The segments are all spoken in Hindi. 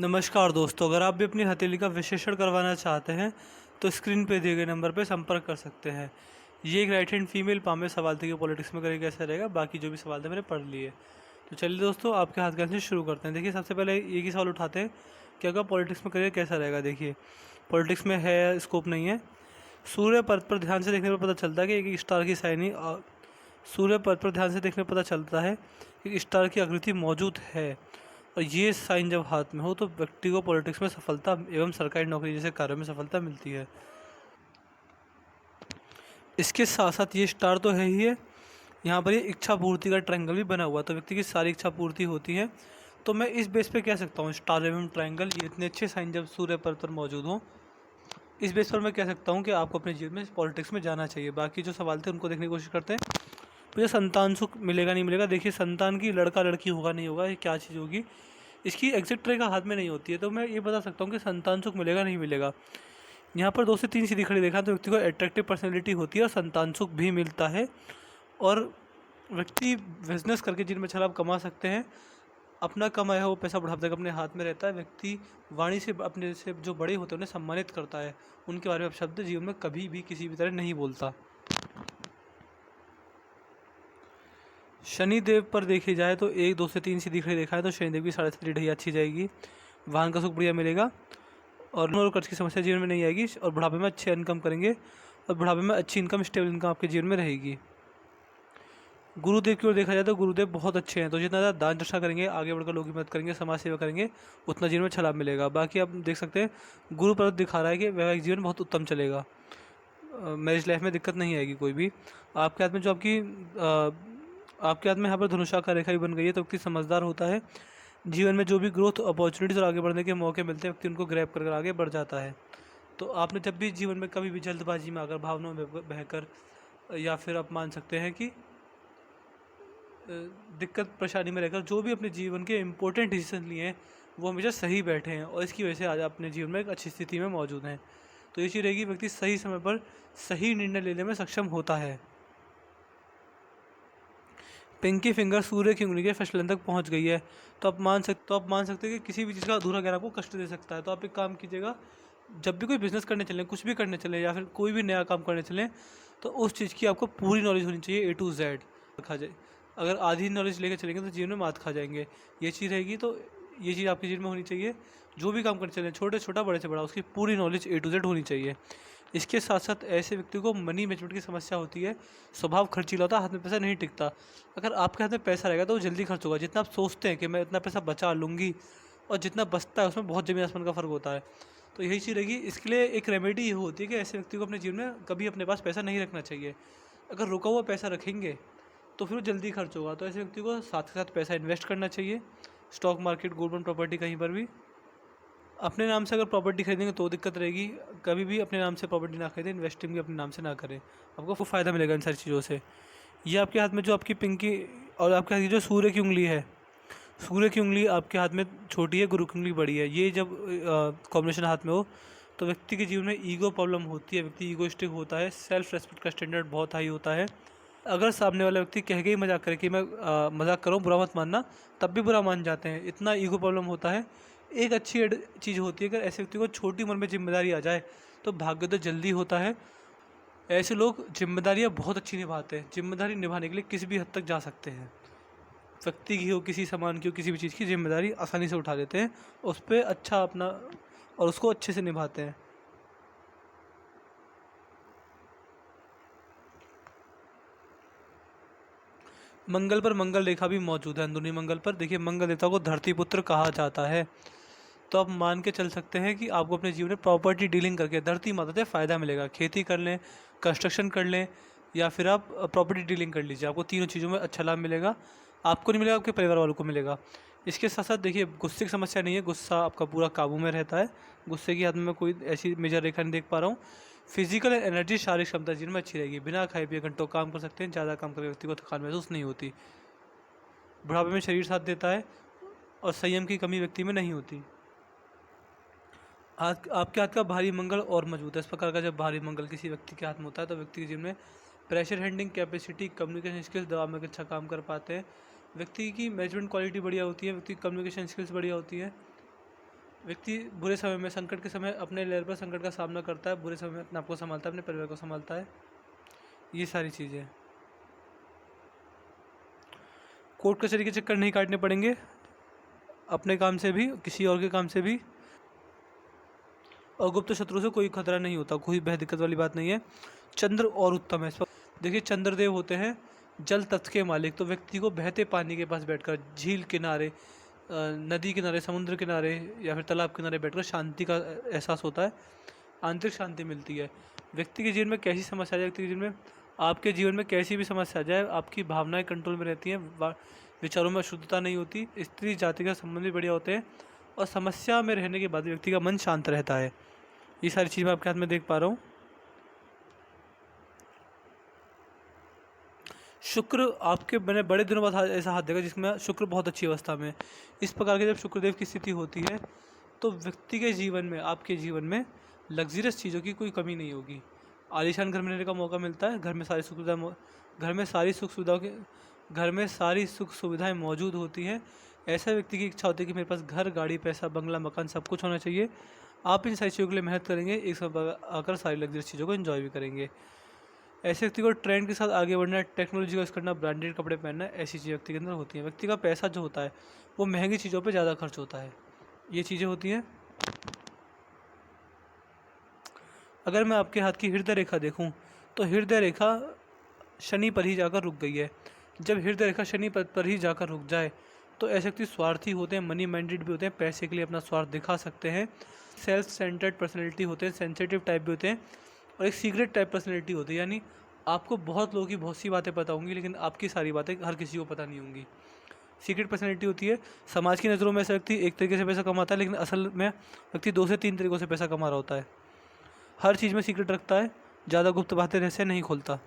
नमस्कार दोस्तों, अगर आप भी अपनी हथेली का विश्लेषण करवाना चाहते हैं तो स्क्रीन पे दिए गए नंबर पे संपर्क कर सकते हैं। ये एक राइट हैंड फीमेल पाम में सवाल थे कि पॉलिटिक्स में करिए कैसा रहेगा। बाकी जो भी सवाल थे मैंने पढ़ लिए। तो चलिए दोस्तों, आपके हाथ कैसे शुरू करते हैं। देखिए, सबसे पहले एक ही सवाल उठाते हैं कि अगर पॉलिटिक्स में करिए कैसा रहेगा। देखिए, पॉलिटिक्स में है स्कोप नहीं है। सूर्य पथ पर ध्यान से देखने पर पता चलता है कि एक स्टार की साइनी सूर्य पथ पर ध्यान से देखने पर पता चलता है कि स्टार की आकृति मौजूद है, और ये साइन जब हाथ में हो तो व्यक्ति को पॉलिटिक्स में सफलता एवं सरकारी नौकरी जैसे कार्यों में सफलता मिलती है। इसके साथ साथ ये स्टार तो है ही है, यहाँ पर ये इच्छा पूर्ति का ट्रायंगल भी बना हुआ है, तो व्यक्ति की सारी इच्छा पूर्ति होती है। तो मैं इस बेस पे कह सकता हूँ स्टार एवं ट्रायंगल ये इतने अच्छे साइन जब सूर्य पर मौजूद हों, इस बेस पर मैं कह सकता हूँ कि आपको अपने जीवन में पॉलिटिक्स में जाना चाहिए। बाकी जो सवाल थे उनको देखने की कोशिश करते हैं। मुझे संतान सुख मिलेगा नहीं मिलेगा। देखिए, संतान की लड़का लड़की होगा नहीं होगा, ये क्या चीज़ होगी, इसकी एग्जैक्ट रेखा हाथ में नहीं होती है। तो मैं ये बता सकता हूँ कि संतान सुख मिलेगा नहीं मिलेगा। यहाँ पर 2 से 3 सीधी खड़ी रेखा तो व्यक्ति को अट्रैक्टिव पर्सनैलिटी होती है और संतान सुख भी मिलता है, और व्यक्ति बिजनेस करके जिनमें अच्छा लाभ कमा सकते हैं। अपना कमाया हुआ पैसा बढ़ाते तक अपने हाथ में रहता है। व्यक्ति वाणी से अपने से जो बड़े होते हैं उन्हें सम्मानित करता है, उनके बारे में अपशब्द जीवन में कभी भी किसी भी तरह नहीं बोलता। शनिदेव पर देखी जाए तो 1, 2 से 3 सीधी खड़ी रेखा है, तो शनिदेव की 3.5 ढैया अच्छी जाएगी। वाहन का सुख बढ़िया मिलेगा, और कर्ज की समस्या जीवन में नहीं आएगी, और बुढ़ापे में अच्छे इनकम करेंगे, और बुढ़ापे में अच्छी इनकम, स्टेबल इनकम आपके जीवन में रहेगी। गुरुदेव की ओर देखा जाए तो गुरुदेव बहुत अच्छे हैं, तो जितना ज़्यादा दान दक्षिणा करेंगे, आगे बढ़कर लोगों की मदद करेंगे, समाज सेवा करेंगे, उतना जीवन में अच्छा लाभ मिलेगा। बाकी आप देख सकते हैं गुरु पर्वत दिखा रहा है कि वैवाहिक जीवन बहुत उत्तम चलेगा। मैरिज लाइफ में दिक्कत नहीं आएगी कोई भी। आपके हाथ में जो आपके हाथ में यहाँ पर धनुषाकार रेखा भी बन गई है, तो व्यक्ति समझदार होता है। जीवन में जो भी ग्रोथ अपॉर्चुनिटीज और आगे बढ़ने के मौके मिलते हैं, व्यक्ति उनको ग्रैब कर आगे बढ़ जाता है। तो आपने जब भी जीवन में कभी भी जल्दबाजी में आकर, भावनाओं में बहकर, या फिर आप मान सकते हैं कि दिक्कत परेशानी में रहकर जो भी अपने जीवन के इम्पोर्टेंट डिसीजन लिए हैं वो हमेशा सही बैठे हैं, और इसकी वजह से आज अपने जीवन में एक अच्छी स्थिति में मौजूद हैं। तो ये चीज़ रहेगी, व्यक्ति सही समय पर सही निर्णय लेने में सक्षम होता है। पिंकी फिंगर सूर्य की उंगली के फसलन तक पहुंच गई है, तो आप मान सकते हैं कि किसी भी चीज़ का अधूरा ज्ञान आपको कष्ट दे सकता है। तो आप एक काम कीजिएगा, जब भी कोई बिजनेस करने चलें, कुछ भी करने चलें, या फिर कोई भी नया काम करने चलें, तो उस चीज़ की आपको पूरी नॉलेज होनी चाहिए, A to Z खा जाए। अगर आधी नॉलेज लेकर चलेंगे तो जीवन में मात खा जाएंगे। ये चीज़ रहेगी, तो ये चीज़ आपके जीवन में होनी चाहिए। जो भी काम करने चलें, छोटे छोटा बड़े से बड़ा, उसकी पूरी नॉलेज A to Z होनी चाहिए। इसके साथ साथ ऐसे व्यक्ति को मनी मैनेजमेंट की समस्या होती है, स्वभाव खर्चीला होता है, हाथ में पैसा नहीं टिकता। अगर आपके हाथ में पैसा रहेगा तो वो जल्दी खर्च होगा। जितना आप सोचते हैं कि मैं इतना पैसा बचा लूँगी, और जितना बचता है उसमें बहुत ज़मीन आसमान का फ़र्क होता है। तो यही चीज़ रहेगी। इसके लिए एक रेमेडी ये होती है कि ऐसे व्यक्ति को अपने जीवन में कभी अपने पास पैसा नहीं रखना चाहिए। अगर रुका हुआ पैसा रखेंगे तो फिर वो जल्दी खर्च होगा। तो ऐसे व्यक्ति को साथ के साथ पैसा इन्वेस्ट करना चाहिए, stock market, gold bond, property, कहीं पर भी। अपने नाम से अगर प्रॉपर्टी खरीदेंगे तो दिक्कत रहेगी। कभी भी अपने नाम से प्रॉपर्टी ना खरीदें, इन्वेस्टिंग भी अपने नाम से ना करें, आपको खूब फ़ायदा मिलेगा इन सारी चीज़ों से। ये आपके हाथ में जो आपकी पिंकी, और आपके हाथ की जो सूर्य की उंगली है, सूर्य की उंगली आपके हाथ में छोटी है, गुरु की उंगली बड़ी है। ये जब कॉम्बिनेशन हाथ में हो तो व्यक्ति के जीवन में ईगो प्रॉब्लम होती है, व्यक्ति ईगोइस्टिक होता है, सेल्फ रेस्पेक्ट का स्टैंडर्ड बहुत हाई होता है। अगर सामने वाला व्यक्ति कह के ही मजाक करे कि मैं मजाक करूँ, बुरा मत मानना, तब भी बुरा मान जाते हैं, इतना ईगो प्रॉब्लम होता है। एक अच्छी चीज़ होती है, अगर ऐसे व्यक्ति को छोटी उम्र में जिम्मेदारी आ जाए तो भाग्य तो जल्दी होता है। ऐसे लोग जिम्मेदारियाँ बहुत अच्छी निभाते हैं, जिम्मेदारी निभाने के लिए किसी भी हद तक जा सकते हैं। व्यक्ति की हो, किसी सामान की हो, किसी भी चीज़ की जिम्मेदारी आसानी से उठा लेते हैं, उस पर अच्छा अपना, और उसको अच्छे से निभाते हैं। मंगल पर मंगल रेखा भी मौजूद है, अंदरूनी मंगल पर। देखिए, मंगल देवता को धरती पुत्र कहा जाता है, तो आप मान के चल सकते हैं कि आपको अपने जीवन में प्रॉपर्टी डीलिंग करके धरती माता से फ़ायदा मिलेगा। खेती कर लें, कंस्ट्रक्शन कर लें, या फिर आप प्रॉपर्टी डीलिंग कर लीजिए, आपको तीनों चीज़ों में अच्छा लाभ मिलेगा। आपको नहीं मिलेगा, आपके परिवार वालों को मिलेगा। इसके साथ साथ देखिए, गुस्से की समस्या नहीं है, गुस्सा आपका पूरा काबू में रहता है। गुस्से की हाथ में कोई ऐसी मेजर रेखा नहीं देख पा रहा हूँ। फिजिकल एनर्जी, शारीरिक क्षमता जिनमें अच्छी रहेगी, बिना खाए पिए घंटों काम कर सकते हैं, ज़्यादा काम करके व्यक्ति को थकान महसूस नहीं होती। बुढ़ापे में शरीर साथ देता है, और संयम की कमी व्यक्ति में नहीं होती। हाथ, आपके हाथ का भारी मंगल और मजबूत है। इस प्रकार का जब भारी मंगल किसी व्यक्ति के हाथ में होता है तो व्यक्ति के जीवन में pressure handling capacity, communication skills, दबाव में अच्छा काम कर पाते हैं। व्यक्ति की मैनेजमेंट क्वालिटी बढ़िया होती है, व्यक्ति की कम्युनिकेशन स्किल्स बढ़िया होती है। व्यक्ति बुरे समय में, संकट के समय अपने लेवल पर संकट का सामना करता है, बुरे समय में अपने आप को संभालता है, अपने परिवार को संभालता है। ये सारी चीज़ें, कोर्ट कचहरी के चक्कर नहीं काटने पड़ेंगे, अपने काम से भी किसी और के काम से भी, और गुप्त शत्रु से कोई खतरा नहीं होता, कोई भय दिक्कत वाली बात नहीं है। चंद्र और उत्तम है इस वक्त। देखिए चंद्रदेव होते हैं जल तत्व के मालिक, तो व्यक्ति को बहते पानी के पास बैठकर, झील किनारे, नदी किनारे, समुद्र किनारे या फिर तालाब किनारे बैठकर शांति का एहसास होता है, आंतरिक शांति मिलती है। व्यक्ति के जीवन में कैसी समस्या आ जाए, व्यक्ति के जीवन में, आपके जीवन में कैसी भी समस्या आ जाए, आपकी भावनाएं कंट्रोल में रहती हैं, विचारों में शुद्धता नहीं होती, स्त्री जाति का संबंध भी बढ़िया होते हैं, और समस्या में रहने के बाद व्यक्ति का मन शांत रहता है। ये सारी चीज़ मैं आपके हाथ में देख पा रहा हूँ। शुक्र आपके, मैंने बड़े दिनों बाद ऐसा हाथ देखा जिसमें शुक्र बहुत अच्छी अवस्था में। इस प्रकार के जब शुक्रदेव की स्थिति होती है तो व्यक्ति के जीवन में, आपके जीवन में लग्जरियस चीज़ों की कोई कमी नहीं होगी। आलीशान घर में रहने का मौका मिलता है, घर में सारी सुख सुविधाएं, घर में सारी सुख सुविधाओं के, घर में सारी सुख सुविधाएं मौजूद होती हैं। ऐसा व्यक्ति की इच्छा होती है कि मेरे पास घर, गाड़ी, पैसा, बंगला, मकान सब कुछ होना चाहिए। आप इन सारी चीज़ों के लिए मेहनत करेंगे, एक समय आकर सारी लग्जरियस चीज़ों को एंजॉय भी करेंगे। ऐसे व्यक्ति को ट्रेंड के साथ आगे बढ़ना, टेक्नोलॉजी का यूज़ करना, ब्रांडेड कपड़े पहनना, ऐसी चीज़ें व्यक्ति के अंदर होती हैं। व्यक्ति का पैसा जो होता है वो महंगी चीज़ों पे ज़्यादा खर्च होता है, ये चीज़ें होती हैं। अगर मैं आपके हाथ की हृदय रेखा देखूं तो हृदय रेखा शनि पर ही जाकर रुक गई है। जब हृदय रेखा शनि पर ही जाकर रुक जाए तो ऐसे व्यक्ति स्वार्थी होते हैं, मनी माइंडेड भी होते हैं, पैसे के लिए अपना स्वार्थ दिखा सकते हैं, सेल्फ सेंटर्ड पर्सनैलिटी होते हैं, सेंसिटिव टाइप भी होते हैं, और एक सीक्रेट टाइप पर्सनैलिटी होती है। यानी आपको बहुत लोगों की बहुत सी बातें पता होंगी लेकिन आपकी सारी बातें हर किसी को पता नहीं होंगी। सीक्रेट पर्सनैलिटी होती है। समाज की नज़रों में ऐसा व्यक्ति एक तरीके से पैसा कमाता है लेकिन असल में व्यक्ति 2 से 3 तरीक़ों से पैसा कमा रहा होता है। हर चीज़ में सीक्रेट रखता है, ज़्यादा गुप्त बातें रहस्य नहीं खोलता,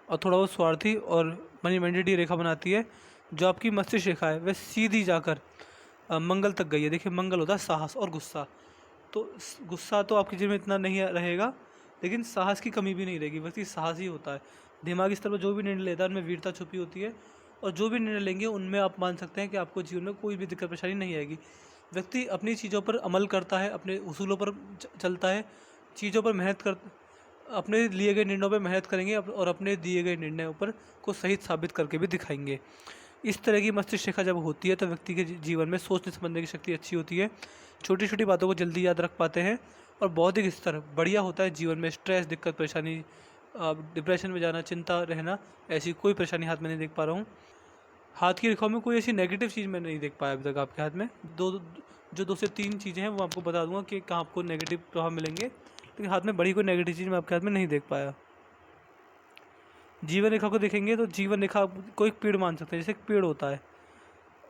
और थोड़ा बहुत स्वार्थी और मनी माइंडेड ये रेखा बनाती है। जो आपकी मस्तिष्क रेखा है वह सीधी जाकर मंगल तक गई है। देखिए मंगल होता है साहस और गुस्सा, तो गुस्सा तो आपके जीवन में इतना नहीं रहेगा लेकिन साहस की कमी भी नहीं रहेगी। व्यक्ति साहसी होता है, दिमागी स्तर पर जो भी निर्णय लेता है उनमें वीरता छुपी होती है, और जो भी निर्णय लेंगे उनमें आप मान सकते हैं कि आपको जीवन में कोई भी दिक्कत परेशानी नहीं आएगी। व्यक्ति अपनी चीज़ों पर अमल करता है, अपने उसूलों पर चलता है, चीज़ों पर मेहनत कर, अपने लिए गए निर्णयों पर मेहनत करेंगे और अपने दिए गए निर्णयों पर को सही साबित करके भी दिखाएंगे। इस तरह की मस्तिष्क रेखा जब होती है तो व्यक्ति के जीवन में सोचने समझने की शक्ति अच्छी होती है, छोटी छोटी बातों को जल्दी याद रख पाते हैं, और बौद्धिक स्तर बढ़िया होता है। जीवन में स्ट्रेस, दिक्कत, परेशानी, डिप्रेशन में जाना, चिंता रहना, ऐसी कोई परेशानी हाथ में नहीं देख पा रहा हूँ। हाथ की रेखाओं में कोई ऐसी नेगेटिव चीज़ मैं नहीं देख पाया अभी तक आपके हाथ में। जो 2 से 3 चीज़ें हैं वो आपको बता दूंगा कि कहाँ आपको नेगेटिव प्रभाव मिलेंगे, लेकिन हाथ में बड़ी कोई नेगेटिव चीज़ मैं आपके हाथ में नहीं देख पाया। जीवन रेखा को देखेंगे तो जीवन रेखा को एक पेड़ मान सकते हैं, जैसे एक पेड़ होता है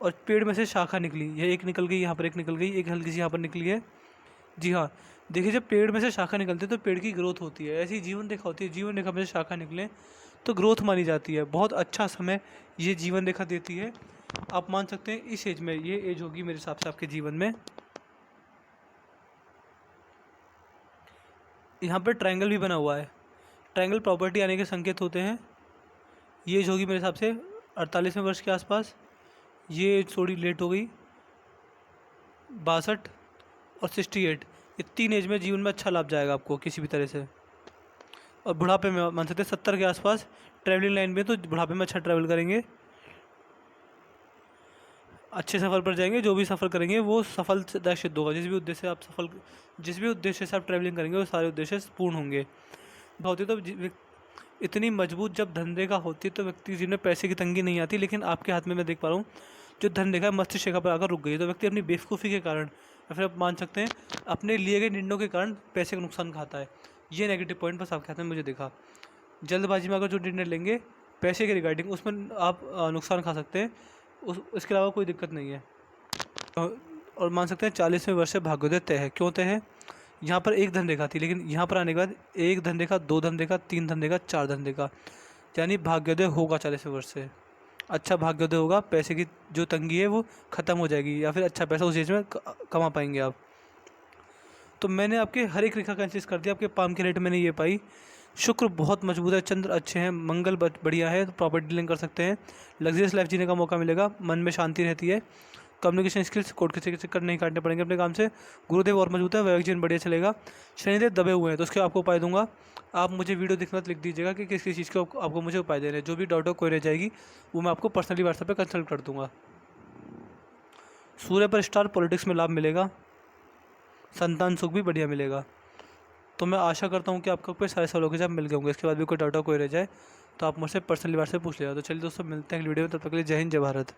और पेड़ में से शाखा निकली, यह एक निकल गई, यहाँ पर एक निकल गई, एक हल्की सी यहाँ पर निकली है। जी हाँ, देखिए जब पेड़ में से शाखा निकलती है तो पेड़ की ग्रोथ होती है, ऐसी जीवन रेखा होती है। जीवन रेखा में से शाखा निकले तो ग्रोथ मानी जाती है। बहुत अच्छा समय ये जीवन रेखा देती है। आप मान सकते हैं इस एज में, ये एज होगी मेरे हिसाब से आपके जीवन में। यहाँ पर ट्रायंगल भी बना हुआ है, ट्रायंगल प्रॉपर्टी आने के संकेत होते हैं। ये एज होगी मेरे हिसाब से 48वें वर्ष के आसपास। ये एज थोड़ी लेट हो गई, 62 और 68, ये 3 एज में जीवन में अच्छा लाभ जाएगा आपको किसी भी तरह से। और बुढ़ापे में मान सकते हैं 70 के आसपास, ट्रैवलिंग लाइन में तो बुढ़ापे में अच्छा ट्रैवल करेंगे, अच्छे सफ़र पर जाएंगे। जो भी सफ़र करेंगे वो सफलदायक सिद्ध होगा। जिस भी उद्देश्य से आप ट्रैवलिंग करेंगे वो सारे उद्देश्य पूर्ण होंगे। होती तो इतनी मजबूत जब धन रेखा होती है तो व्यक्ति जिनमें पैसे की तंगी नहीं आती, लेकिन आपके हाथ में मैं देख पा रहा हूँ जो धन रेखा मस्तिष्क रेखा पर आकर रुक गई है, तो व्यक्ति अपनी बेवकूफ़ी के कारण या फिर आप मान सकते हैं अपने लिए गए निर्णयों के कारण पैसे का नुकसान खाता है। ये नेगेटिव पॉइंट बस आपके हाथ में मुझे दिखा। जल्दबाजी में अगर जो निर्णय लेंगे पैसे के रिगार्डिंग उसमें आप नुकसान खा सकते हैं, उसके अलावा कोई दिक्कत नहीं है। और मान सकते हैं 40वें वर्ष से भाग्योदय तय है। क्यों तय है? यहाँ पर एक धन रेखा थी लेकिन यहाँ पर आने के बाद 1 धन रेखा, 2 धन रेखा, 3 धन रेखा, 4 धन रेखा, यानी भाग्योदय होगा 40वें वर्ष से। अच्छा भाग्योदय होगा, पैसे की जो तंगी है वो ख़त्म हो जाएगी या फिर अच्छा पैसा उस एज में कमा पाएंगे आप। तो मैंने आपके हर एक रेखा का एनालिसिस कर दिया। आपके पाम की रेट मैंने ये पाई, शुक्र बहुत मजबूत है, चंद्र अच्छे हैं, मंगल बढ़िया है, तो प्रॉपर्टी डीलिंग कर सकते हैं, लग्जरियस लाइफ जीने का मौका मिलेगा, मन में शांति रहती है, कम्युनिकेशन स्किल्स, कोर्ट के चक्कर नहीं काटने पड़ेंगे अपने काम से। गुरुदेव और मजबूत है, वैवाहिक जीवन बढ़िया चलेगा। शनिदेव दबे हुए हैं तो उसके आपको उपाय दूंगा। आप मुझे वीडियो देखना तो लिख दीजिएगा कि किस किस चीज़ के आपको मुझे उपाय देने हैं। जो भी डाउट हो, कोई रह जाएगी, वो मैं आपको पर्सनली व्हाट्सएप पे कंसल्ट कर दूंगा। सूर्य पर स्टार, पॉलिटिक्स में लाभ मिलेगा, संतान सुख भी बढ़िया मिलेगा। तो मैं आशा करता हूँ कि आपको कोई सारे सवालों के जवाब मिल गए होंगे। इसके बाद भी कोई डाउट हो, कोई रह जाए तो आप मुझसे पर्सनली व्हाट्सएप पूछ लेगा। तो चलिए दोस्तों, मिलते हैं अगली वीडियो में। तब तक के लिए जय हिंद, जय भारत।